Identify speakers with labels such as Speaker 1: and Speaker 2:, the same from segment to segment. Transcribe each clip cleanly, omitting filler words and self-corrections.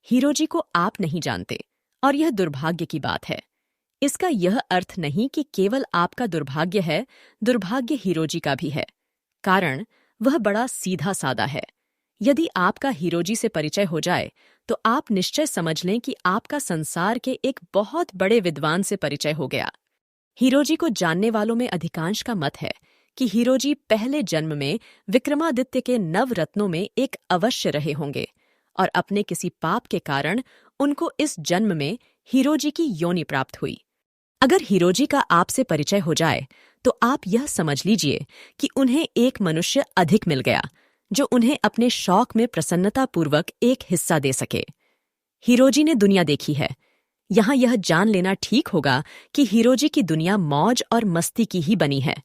Speaker 1: हीरोजी को आप नहीं जानते और यह दुर्भाग्य की बात है। इसका यह अर्थ नहीं कि केवल आपका दुर्भाग्य है, दुर्भाग्य हीरोजी का भी है। कारण वह बड़ा सीधा सादा है। यदि आपका हीरोजी से परिचय हो जाए तो आप निश्चय समझ लें कि आपका संसार के एक बहुत बड़े विद्वान से परिचय हो गया। हीरोजी को जानने वालों में अधिकांश का मत है कि हीरोजी पहले जन्म में विक्रमादित्य के नवरत्नों में एक अवश्य रहे होंगे और अपने किसी पाप के कारण उनको इस जन्म में हीरोजी की योनि प्राप्त हुई। अगर हीरोजी का आपसे परिचय हो जाए तो आप यह समझ लीजिए कि उन्हें एक मनुष्य अधिक मिल गया जो उन्हें अपने शौक में प्रसन्नतापूर्वक एक हिस्सा दे सके। हीरोजी ने दुनिया देखी है। यहाँ यह जान लेना ठीक होगा कि हीरोजी की दुनिया मौज और मस्ती की ही बनी है।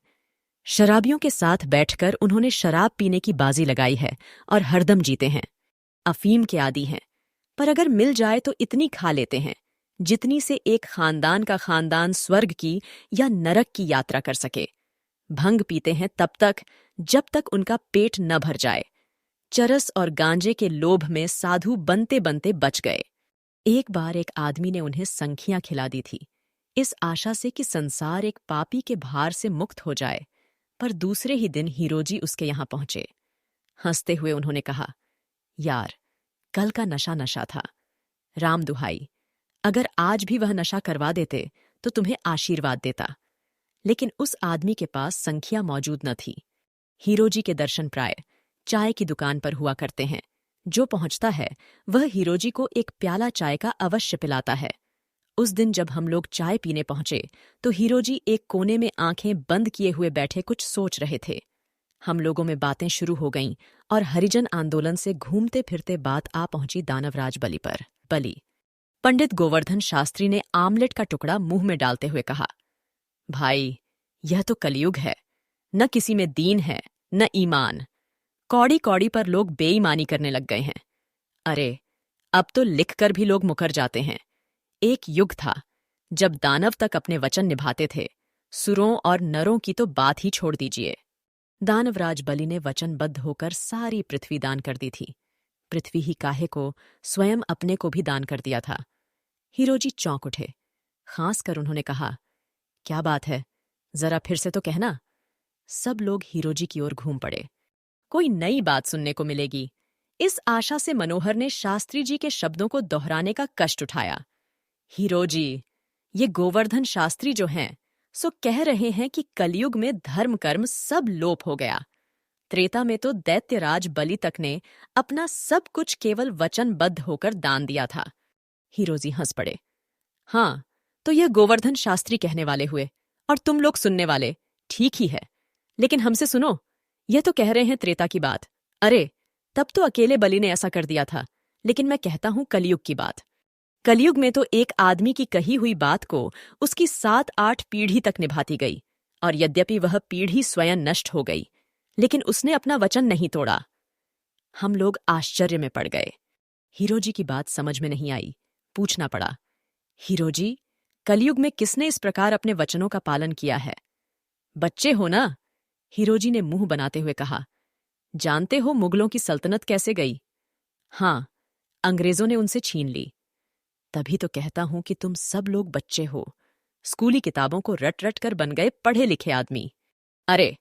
Speaker 1: शराबियों के साथ बैठकर उन्होंने शराब पीने की बाजी लगाई है और हरदम जीते हैं। अफीम के आदी हैं, पर अगर मिल जाए तो इतनी खा लेते हैं जितनी से एक खानदान का खानदान स्वर्ग की या नरक की यात्रा कर सके। भंग पीते हैं तब तक जब तक उनका पेट न भर जाए। चरस और गांजे के लोभ में साधु बनते बनते बच गए। एक बार एक आदमी ने उन्हें संखियां खिला दी थी, इस आशा से कि संसार एक पापी के भार से मुक्त हो जाए। पर दूसरे ही दिन हीरोजी उसके यहां पहुंचे। हंसते हुए उन्होंने कहा, यार, कल का नशा नशा था। राम दुहाई, अगर आज भी वह नशा करवा देते तो तुम्हें आशीर्वाद देता। लेकिन उस आदमी के पास संख्या मौजूद न थी। हीरोजी के दर्शन प्राय चाय की दुकान पर हुआ करते हैं। जो पहुंचता है वह हीरोजी को एक प्याला चाय का अवश्य पिलाता है। उस दिन जब हम लोग चाय पीने पहुंचे तो हीरोजी एक कोने में आंखें बंद किए हुए बैठे कुछ सोच रहे थे। हम लोगों में बातें शुरू हो गईं और हरिजन आंदोलन से घूमते फिरते बात आ पहुंची दानवराज बलि पर। बलि। पंडित गोवर्धन शास्त्री ने आमलेट का टुकड़ा मुंह में डालते हुए कहा, भाई, यह तो कलयुग है। न किसी में दीन है न ईमान। कौड़ी कौड़ी पर लोग बेईमानी करने लग गए हैं। अरे, अब तो लिखकर भी लोग मुकर जाते हैं। एक युग था जब दानव तक अपने वचन निभाते थे। सुरों और नरों की तो बात ही छोड़ दीजिए। दानवराज बलि ने वचनबद्ध होकर सारी पृथ्वी दान कर दी थी। पृथ्वी ही काहे को स्वयं अपने को भी दान कर दिया था। हीरोजी चौंक उठे। खास कर उन्होंने कहा, क्या बात है, जरा फिर से तो कहना। सब लोग हीरोजी की ओर घूम पड़े। कोई नई बात सुनने को मिलेगी, इस आशा से मनोहर ने शास्त्री जी के शब्दों को दोहराने का कष्ट उठाया। हीरोजी, ये गोवर्धन शास्त्री जो हैं सो कह रहे हैं कि कलयुग में धर्म कर्म सब लोप हो गया। त्रेता में तो दैत्यराज बलि तक ने अपना सब कुछ केवल वचनबद्ध होकर दान दिया था। हीरोजी हंस पड़े। हाँ, तो यह गोवर्धन शास्त्री कहने वाले हुए और तुम लोग सुनने वाले। ठीक ही है, लेकिन हमसे सुनो। यह तो कह रहे हैं त्रेता की बात। अरे, तब तो अकेले बलि ने ऐसा कर दिया था। लेकिन मैं कहता हूं कलयुग की बात। कलयुग में तो एक आदमी की कही हुई बात को उसकी 7-8 पीढ़ी तक निभाती गई, और यद्यपि वह पीढ़ी स्वयं नष्ट हो गई, लेकिन उसने अपना वचन नहीं तोड़ा। हम लोग आश्चर्य में पड़ गए। हीरोजी की बात समझ में नहीं आई। पूछना पड़ा, हीरोजी, कलयुग में किसने इस प्रकार अपने वचनों का पालन किया है? बच्चे हो ना? हीरोजी ने मुंह बनाते हुए कहा, जानते हो मुगलों की सल्तनत कैसे गई? हाँ, अंग्रेजों ने उनसे छीन ली। तभी तो कहता हूं कि तुम सब लोग बच्चे हो। स्कूली किताबों को रट रट कर बन गए पढ़े लिखे आदमी। अरे,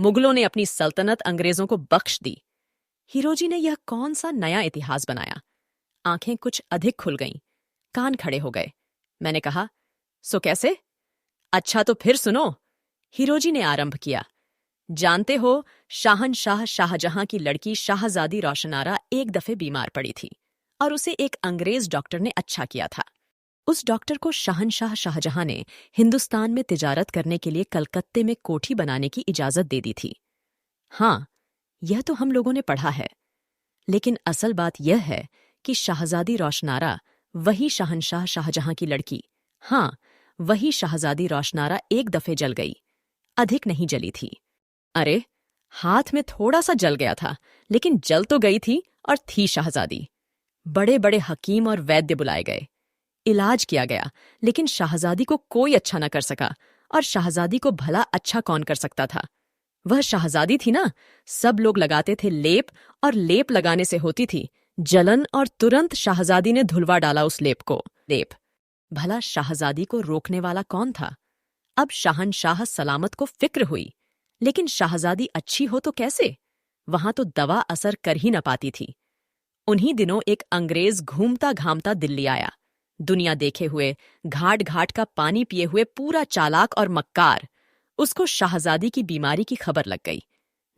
Speaker 1: मुगलों ने अपनी सल्तनत अंग्रेजों को बख्श दी। हीरोजी ने यह कौन सा नया इतिहास बनाया? आंखें कुछ अधिक खुल गईं, कान खड़े हो गए। मैंने कहा, सो कैसे? अच्छा तो फिर सुनो। हीरोजी ने आरंभ किया। जानते हो, शाहनशाह शाहजहां की लड़की शाहजादी रोशनारा एक दफे बीमार पड़ी थी और उसे एक अंग्रेज डॉक्टर ने अच्छा किया था। उस डॉक्टर को शहनशाह शाहजहां ने हिंदुस्तान में तिजारत करने के लिए कलकत्ते में कोठी बनाने की इजाजत दे दी थी। हाँ, यह तो हम लोगों ने पढ़ा है। लेकिन असल बात यह है कि शाहजादी रोशनारा वही शहनशाह शाहजहां की लड़की, हाँ, वही शाहजादी रोशनारा एक दफे जल गई। अधिक नहीं जली थी। अरे, हाथ में थोड़ा सा जल गया था, लेकिन जल तो गई थी और थी शाहजादी। बड़े बड़े हकीम और वैद्य बुलाए गए। इलाज किया गया, लेकिन शाहजादी को कोई अच्छा न कर सका, और शाहजादी को भला अच्छा कौन कर सकता था? वह शाहजादी थी ना। सब लोग लगाते थे लेप, और लेप लगाने से होती थी जलन और तुरंत शाहजादी ने धुलवा डाला उस लेप को। लेप भला शाहजादी को रोकने वाला कौन था? अब शाहनशाह सलामत को फिक्र हुई, लेकिन शाहजादी अच्छी हो तो कैसे? वहां तो दवा असर कर ही न पाती थी। उन्हीं दिनों एक अंग्रेज घूमता घामता दिल्ली आया, दुनिया देखे हुए, घाट घाट का पानी पिए हुए, पूरा चालाक और मक्कार। उसको शाहजादी की बीमारी की खबर लग गई।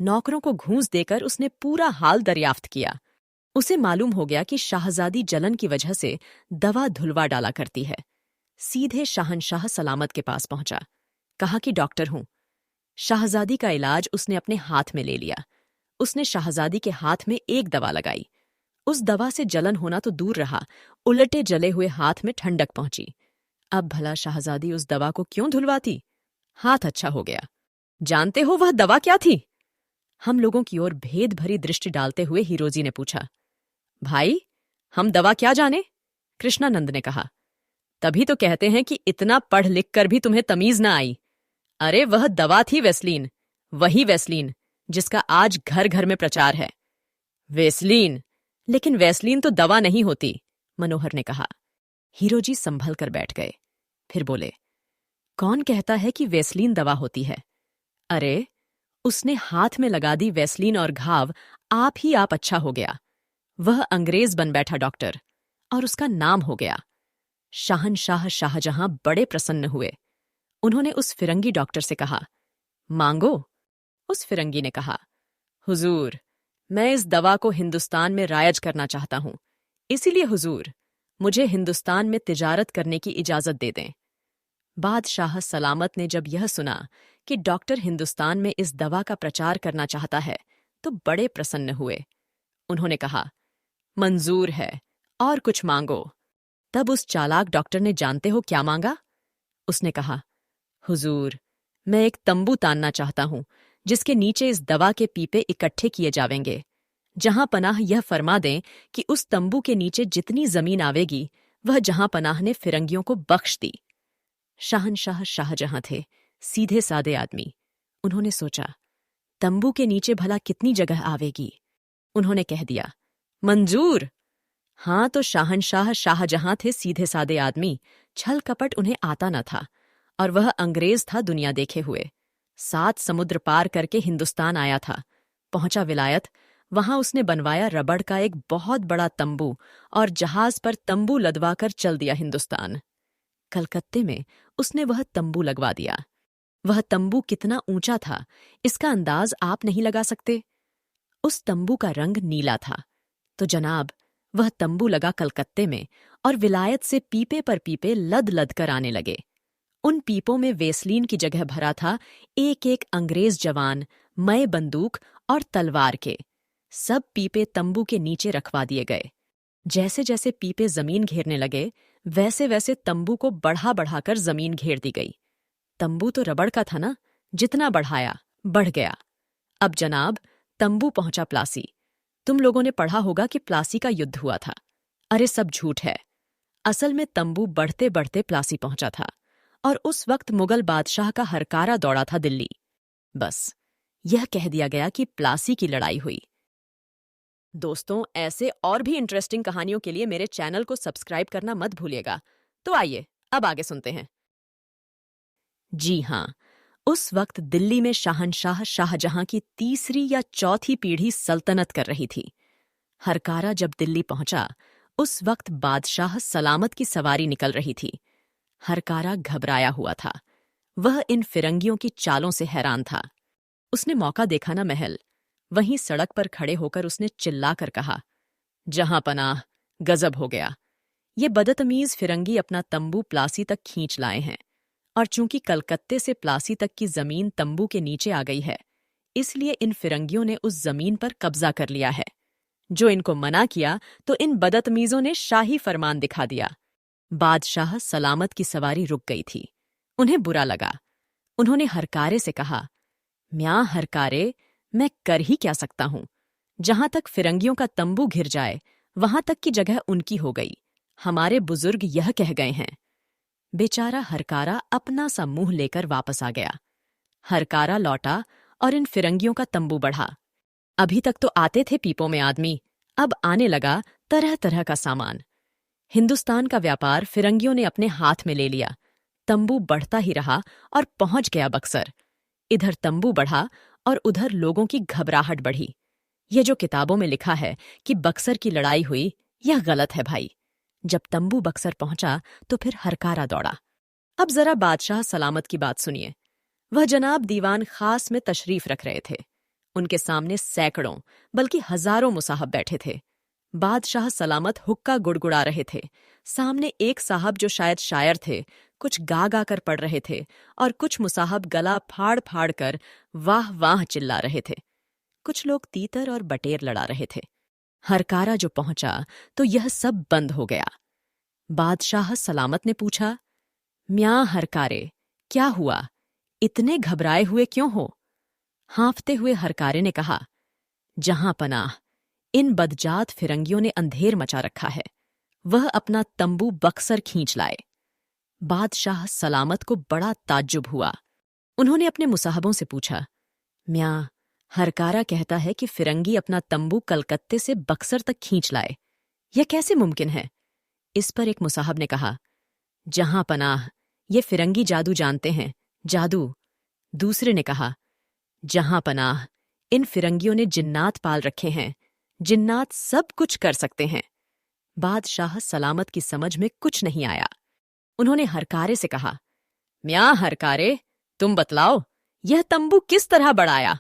Speaker 1: नौकरों को घूंस देकर उसने पूरा हाल दरियाफ्त किया। उसे मालूम हो गया कि शाहजादी जलन की वजह से दवा धुलवा डाला करती है। सीधे शाहनशाह सलामत के पास पहुंचा, कहा कि डॉक्टर हूं। शाहजादी का इलाज उसने अपने हाथ में ले लिया। उसने शाहजादी के हाथ में एक दवा लगाई। उस दवा से जलन होना तो दूर रहा, उलटे जले हुए हाथ में ठंडक पहुंची। अब भला शाहजादी उस दवा को क्यों धुलवाती? हाथ अच्छा हो गया। जानते हो वह दवा क्या थी? हम लोगों की ओर भेद भरी दृष्टि डालते हुए हीरोजी ने पूछा। भाई, हम दवा क्या जाने? कृष्णानंद ने कहा। तभी तो कहते हैं कि इतना पढ़ लिख कर भी तुम्हें तमीज न आई। अरे वह दवा थी वेस्लीन, वही वेस्लीन जिसका आज घर घर में प्रचार है। वेस्लीन? लेकिन वेस्लीन तो दवा नहीं होती, मनोहर ने कहा। हीरोजी संभल कर बैठ गए, फिर बोले, कौन कहता है कि वेस्लीन दवा होती है? अरे, उसने हाथ में लगा दी वेस्लीन और घाव आप ही आप अच्छा हो गया। वह अंग्रेज बन बैठा डॉक्टर, और उसका नाम हो गया। शाहनशाह शाहजहां बड़े प्रसन्न हुए। उन्होंने उस फिरंगी डॉक्टर से कहा, मांगो। उस फिरंगी ने कहा, हुजूर, मैं इस दवा को हिंदुस्तान में रायज करना चाहता हूं, इसीलिए हुजूर, मुझे हिंदुस्तान में तिजारत करने की इजाजत दे दें। बादशाह सलामत ने जब यह सुना कि डॉक्टर हिंदुस्तान में इस दवा का प्रचार करना चाहता है, तो बड़े प्रसन्न हुए। उन्होंने कहा, मंजूर है, और कुछ मांगो। तब उस चालाक डॉक्टर ने जानते हो क्या मांगा? उसने कहा, हुजूर, मैं एक तंबू तानना चाहता हूं, जिसके नीचे इस दवा के पीपे इकट्ठे किए जावेंगे। जहां पनाह यह फरमा दें कि उस तंबू के नीचे जितनी जमीन आवेगी, वह जहां पनाह ने फिरंगियों को बख्श दी। शाहनशाह शाहजहां थे, सीधे सादे आदमी। उन्होंने सोचा, तंबू के नीचे भला कितनी जगह आवेगी? उन्होंने कह दिया, मंजूर। हाँ, तो शाहनशाह शाहजहां थे सीधे सादे आदमी, छल कपट उन्हें आता न था, और वह अंग्रेज था दुनिया देखे हुए। 7 समुद्र पार करके हिंदुस्तान आया था। पहुंचा विलायत, वहां उसने बनवाया रबड़ का एक बहुत बड़ा तंबू, और जहाज पर तंबू लदवाकर चल दिया हिंदुस्तान। कलकत्ते में उसने वह तंबू लगवा दिया। वह तंबू कितना ऊंचा था, इसका अंदाज आप नहीं लगा सकते। उस तंबू का रंग नीला था। तो जनाब, वह तंबू लगा कलकत्ते में, और विलायत से पीपे पर पीपे लद लद कर आने लगे। उन पीपों में वेस्लीन की जगह भरा था एक एक अंग्रेज जवान, मय बंदूक और तलवार के। सब पीपे तंबू के नीचे रखवा दिए गए। जैसे जैसे पीपे जमीन घेरने लगे, वैसे वैसे तंबू को बढ़ा बढ़ाकर जमीन घेर दी गई। तंबू तो रबड़ का था ना, जितना बढ़ाया बढ़ गया। अब जनाब, तंबू पहुंचा प्लासी। तुम लोगों ने पढ़ा होगा कि प्लासी का युद्ध हुआ था। अरे सब झूठ है। असल में तंबू बढ़ते बढ़ते प्लासी पहुंचा था, और उस वक्त मुगल बादशाह का हरकारा दौड़ा था दिल्ली। बस यह कह दिया गया कि प्लासी की लड़ाई हुई। दोस्तों, ऐसे और भी इंटरेस्टिंग कहानियों के लिए मेरे चैनल को सब्सक्राइब करना मत भूलिएगा। तो आइए अब आगे सुनते हैं। जी हां, उस वक्त दिल्ली में शाहनशाह शाहजहां की तीसरी या चौथी पीढ़ी सल्तनत कर रही थी। हरकारा जब दिल्ली पहुंचा, उस वक्त बादशाह सलामत की सवारी निकल रही थी। हरकारा घबराया हुआ था। वह इन फिरंगियों की चालों से हैरान था। उसने मौका देखा ना महल। वहीं सड़क पर खड़े होकर उसने चिल्लाकर कहा, जहां पनाह, गजब हो गया। ये बदतमीज फिरंगी अपना तंबू प्लासी तक खींच लाए हैं, और चूंकि कलकत्ते से प्लासी तक की जमीन तंबू के नीचे आ गई है, इसलिए इन फिरंगियों ने उस जमीन पर कब्जा कर लिया है। जो इनको मना किया तो इन बदतमीजों ने शाही फरमान दिखा दिया। बादशाह सलामत की सवारी रुक गई थी। उन्हें बुरा लगा। उन्होंने हरकारे से कहा, म्यां हरकारे, मैं कर ही क्या सकता हूं? जहां तक फिरंगियों का तंबू घिर जाए, वहां तक की जगह उनकी हो गई। हमारे बुजुर्ग यह कह गए हैं। बेचारा हरकारा अपना सा मुंह लेकर वापस आ गया। हरकारा लौटा और इन फिरंगियों का तंबू बढ़ा। अभी तक तो आते थे पीपों में आदमी, अब आने लगा तरह तरह का सामान। हिंदुस्तान का व्यापार फिरंगियों ने अपने हाथ में ले लिया। तंबू बढ़ता ही रहा और पहुंच गया बक्सर। इधर तंबू बढ़ा और उधर लोगों की घबराहट बढ़ी। ये जो किताबों में लिखा है कि बक्सर की लड़ाई हुई, यह गलत है भाई। जब तंबू बक्सर पहुंचा तो फिर हरकारा दौड़ा। अब जरा बादशाह सलामत की बात सुनिए। वह जनाब दीवान खास में तशरीफ रख रहे थे। उनके सामने सैकड़ों बल्कि हजारों मुसाहब बैठे थे। बादशाह सलामत हुक्का गुड़गुड़ा रहे थे। सामने एक साहब जो शायद शायर थे, कुछ गा गा कर पढ़ रहे थे और कुछ मुसाहब गला फाड़ फाड़ कर वाह वाह चिल्ला रहे थे। कुछ लोग तीतर और बटेर लड़ा रहे थे। हरकारा जो पहुंचा तो यह सब बंद हो गया। बादशाह सलामत ने पूछा, म्यां हरकारे, क्या हुआ? इतने घबराए हुए क्यों हो? हाँफते हुए हरकारे ने कहा, जहां पनाह, इन बदजात फिरंगियों ने अंधेर मचा रखा है। वह अपना तंबू बक्सर खींच लाए। बादशाह सलामत को बड़ा ताज्जुब हुआ। उन्होंने अपने मुसाहबों से पूछा, म्यां, हरकारा कहता है कि फिरंगी अपना तंबू कलकत्ते से बक्सर तक खींच लाए। यह कैसे मुमकिन है? इस पर एक मुसाहब ने कहा, जहां पनाह, ये फिरंगी जादू जानते हैं, जादू। दूसरे ने कहा, जहां पनाह, इन फिरंगियों ने जिन्नात पाल रखे हैं, जिन्नात सब कुछ कर सकते हैं। बादशाह सलामत की समझ में कुछ नहीं आया। उन्होंने हरकारे से कहा, म्यां हरकारे, तुम बतलाओ, यह तंबू किस तरह बढ़ाया?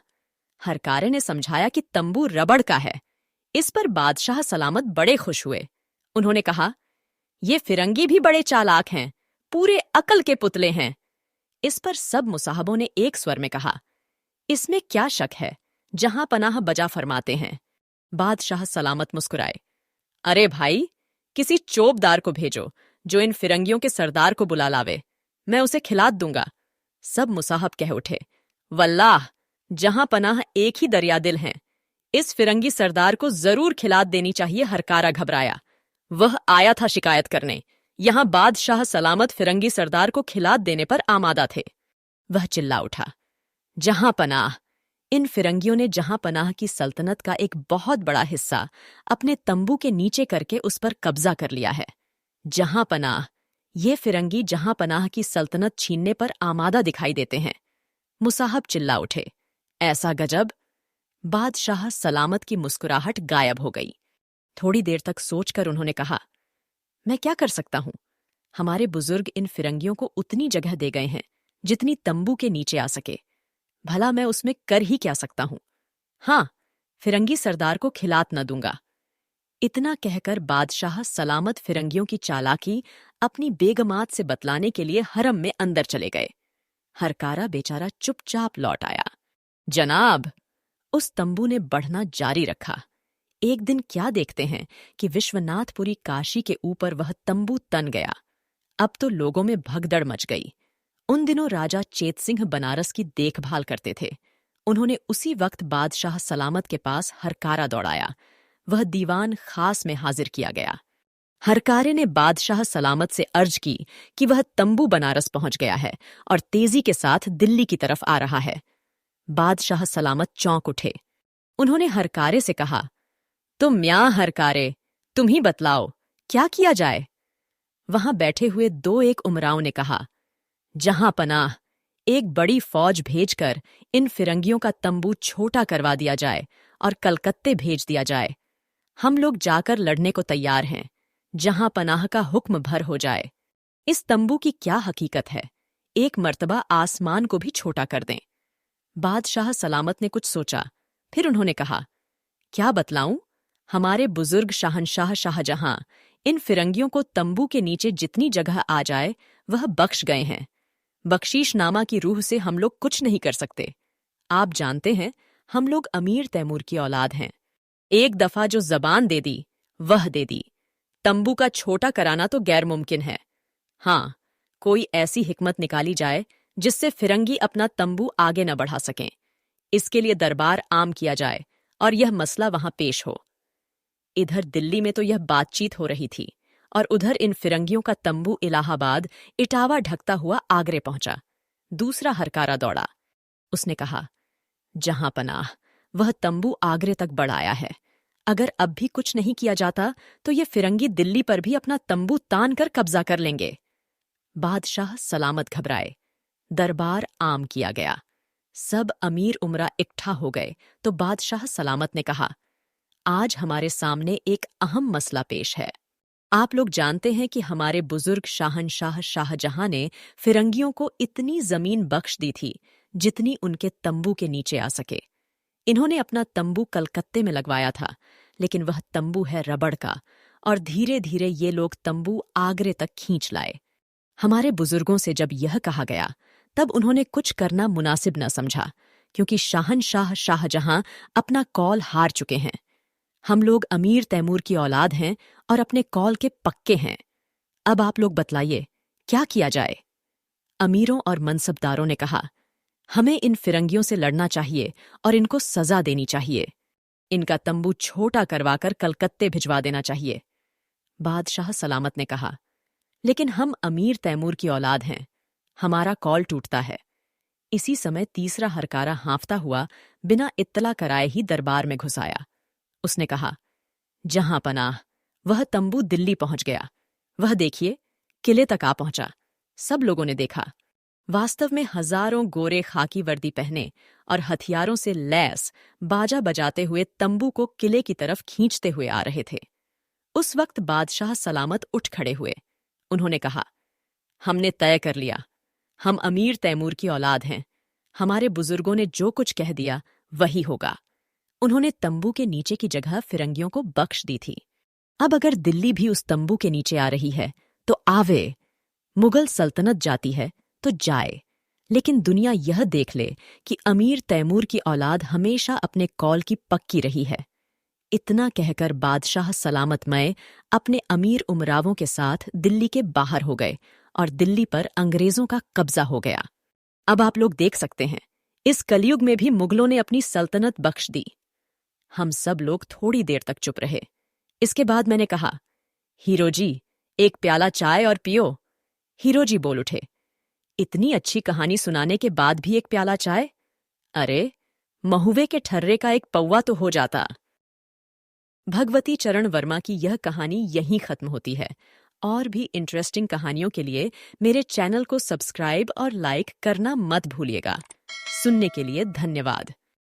Speaker 1: हरकारे ने समझाया कि तंबू रबड़ का है। इस पर बादशाह सलामत बड़े खुश हुए। उन्होंने कहा, ये फिरंगी भी बड़े चालाक हैं, पूरे अकल के पुतले हैं। इस पर सब मुसाहबों ने एक स्वर में कहा, इसमें क्या शक है, जहां पनाह बजा फरमाते हैं। बादशाह सलामत मुस्कुराए, अरे भाई, किसी चोबदार को भेजो जो इन फिरंगियों के सरदार को बुला लावे, मैं उसे खिलात दूंगा। सब मुसाहब कह उठे, वल्लाह, जहां पनाह एक ही दरिया दिल हैं। इस फिरंगी सरदार को जरूर खिलात देनी चाहिए। हरकारा घबराया। वह आया था शिकायत करने। यहां बादशाह सलामत फिरंगी सरदार को खिलात देने पर आमादा थे। वह चिल्ला उठा, जहां पनाह, इन फिरंगियों ने जहां पनाह की सल्तनत का एक बहुत बड़ा हिस्सा अपने तंबू के नीचे करके उस पर कब्जा कर लिया है। जहां पनाह, ये फिरंगी जहां पनाह की सल्तनत छीनने पर आमादा दिखाई देते हैं। मुसाहब चिल्ला उठे, ऐसा गजब। बादशाह सलामत की मुस्कुराहट गायब हो गई। थोड़ी देर तक सोचकर उन्होंने कहा, मैं क्या कर सकता हूं? हमारे बुजुर्ग इन फिरंगियों को उतनी जगह दे गए हैं जितनी तंबू के नीचे आ सके। भला मैं उसमें कर ही क्या सकता हूं? हां, फिरंगी सरदार को खिलात न दूंगा। इतना कहकर बादशाह सलामत फिरंगियों की चालाकी अपनी बेगमात से बतलाने के लिए हरम में अंदर चले गए। हरकारा बेचारा चुपचाप लौट आया। जनाब, उस तंबू ने बढ़ना जारी रखा। एक दिन क्या देखते हैं कि विश्वनाथपुरी काशी के ऊपर वह तंबू तन गया। अब तो लोगों में भगदड़ मच गई। उन दिनों राजा चेतसिंह बनारस की देखभाल करते थे। उन्होंने उसी वक्त बादशाह सलामत के पास हरकारा दौड़ाया। वह दीवान खास में हाजिर किया गया। हरकारे ने बादशाह सलामत से अर्ज की कि वह तंबू बनारस पहुंच गया है और तेजी के साथ दिल्ली की तरफ आ रहा है। बादशाह सलामत चौंक उठे। उन्होंने हरकारे से कहा, तुम म्यां हरकारे, तुम ही बतलाओ, क्या किया जाए? वहां बैठे हुए दो एक उमराओं ने कहा, जहां पनाह, एक बड़ी फौज भेजकर इन फिरंगियों का तंबू छोटा करवा दिया जाए और कलकत्ते भेज दिया जाए। हम लोग जाकर लड़ने को तैयार हैं। जहां पनाह का हुक्म भर हो जाए। इस तंबू की क्या हकीकत है? एक मर्तबा आसमान को भी छोटा कर दें। बादशाह सलामत ने कुछ सोचा, फिर उन्होंने कहा, क्या बतलाऊं? हमारे बुजुर्ग शाहनशाह शाहजहां इन फिरंगियों को तंबू के नीचे जितनी जगह आ जाए वह बख्श गए हैं। बख्शीशनामा की रूह से हम लोग कुछ नहीं कर सकते। आप जानते हैं, हम लोग अमीर तैमूर की औलाद हैं। एक दफा जो जबान दे दी वह दे दी। तंबू का छोटा कराना तो गैर मुमकिन है। हां, कोई ऐसी हिकमत निकाली जाए जिससे फिरंगी अपना तंबू आगे न बढ़ा सकें। इसके लिए दरबार आम किया जाए और यह मसला वहां पेश हो। इधर दिल्ली में तो यह बातचीत हो रही थी और उधर इन फिरंगियों का तंबू इलाहाबाद इटावा ढकता हुआ आगरे पहुंचा। दूसरा हरकारा दौड़ा। उसने कहा, जहां पनाह, वह तंबू आगरे तक बढ़ आया है। अगर अब भी कुछ नहीं किया जाता तो ये फिरंगी दिल्ली पर भी अपना तंबू तान कर कब्जा कर लेंगे। बादशाह सलामत घबराए। दरबार आम किया गया। सब अमीर उमरा इकट्ठा हो गए तो बादशाह सलामत ने कहा, आज हमारे सामने एक अहम मसला पेश है। आप लोग जानते हैं कि हमारे बुजुर्ग शाहनशाह शाहजहां ने फिरंगियों को इतनी जमीन बख्श दी थी जितनी उनके तंबू के नीचे आ सके। इन्होंने अपना तंबू कलकत्ते में लगवाया था, लेकिन वह तंबू है रबड़ का, और धीरे धीरे ये लोग तंबू आगरे तक खींच लाए। हमारे बुजुर्गों से जब यह कहा गया तब उन्होंने कुछ करना मुनासिब न समझा, क्योंकि शाहनशाह शाहजहां अपना कौल हार चुके हैं। हम लोग अमीर तैमूर की औलाद हैं और अपने कौल के पक्के हैं। अब आप लोग बतलाइए, क्या किया जाए? अमीरों और मनसबदारों ने कहा, हमें इन फिरंगियों से लड़ना चाहिए और इनको सजा देनी चाहिए। इनका तंबू छोटा करवाकर कलकत्ते भिजवा देना चाहिए। बादशाह सलामत ने कहा, लेकिन हम अमीर तैमूर की औलाद हैं, हमारा कौल टूटता है। इसी समय तीसरा हरकारा हाँफता हुआ बिना इत्तला कराए ही दरबार में घुस आया। उसने कहा, जहां पनाह, वह तंबू दिल्ली पहुंच गया। वह देखिए, किले तक आ पहुंचा। सब लोगों ने देखा। वास्तव में हजारों गोरे खाकी वर्दी पहने और हथियारों से लैस बाजा बजाते हुए तंबू को किले की तरफ खींचते हुए आ रहे थे। उस वक्त बादशाह सलामत उठ खड़े हुए। उन्होंने कहा, हमने तय कर लिया। हम अमीर तैमूर की औलाद हैं। हमारे बुजुर्गों ने जो कुछ कह दिया वही होगा। उन्होंने तंबू के नीचे की जगह फिरंगियों को बख्श दी थी। अब अगर दिल्ली भी उस तंबू के नीचे आ रही है तो आवे। मुगल सल्तनत जाती है तो जाए, लेकिन दुनिया यह देख ले कि अमीर तैमूर की औलाद हमेशा अपने कौल की पक्की रही है। इतना कहकर बादशाह सलामतमय अपने अमीर उमरावों के साथ दिल्ली के बाहर हो गए और दिल्ली पर अंग्रेजों का कब्जा हो गया। अब आप लोग देख सकते हैं, इस कलयुग में भी मुगलों ने अपनी सल्तनत बख्श दी। हम सब लोग थोड़ी देर तक चुप रहे। इसके बाद मैंने कहा, हीरो जी, एक प्याला चाय और पियो। हीरो जी बोल उठे, इतनी अच्छी कहानी सुनाने के बाद भी एक प्याला चाय? अरे, महुए के ठर्रे का एक पौवा तो हो जाता। भगवती चरण वर्मा की यह कहानी यहीं खत्म होती है। और भी इंटरेस्टिंग कहानियों के लिए मेरे चैनल को सब्सक्राइब और लाइक करना मत भूलिएगा। सुनने के लिए धन्यवाद।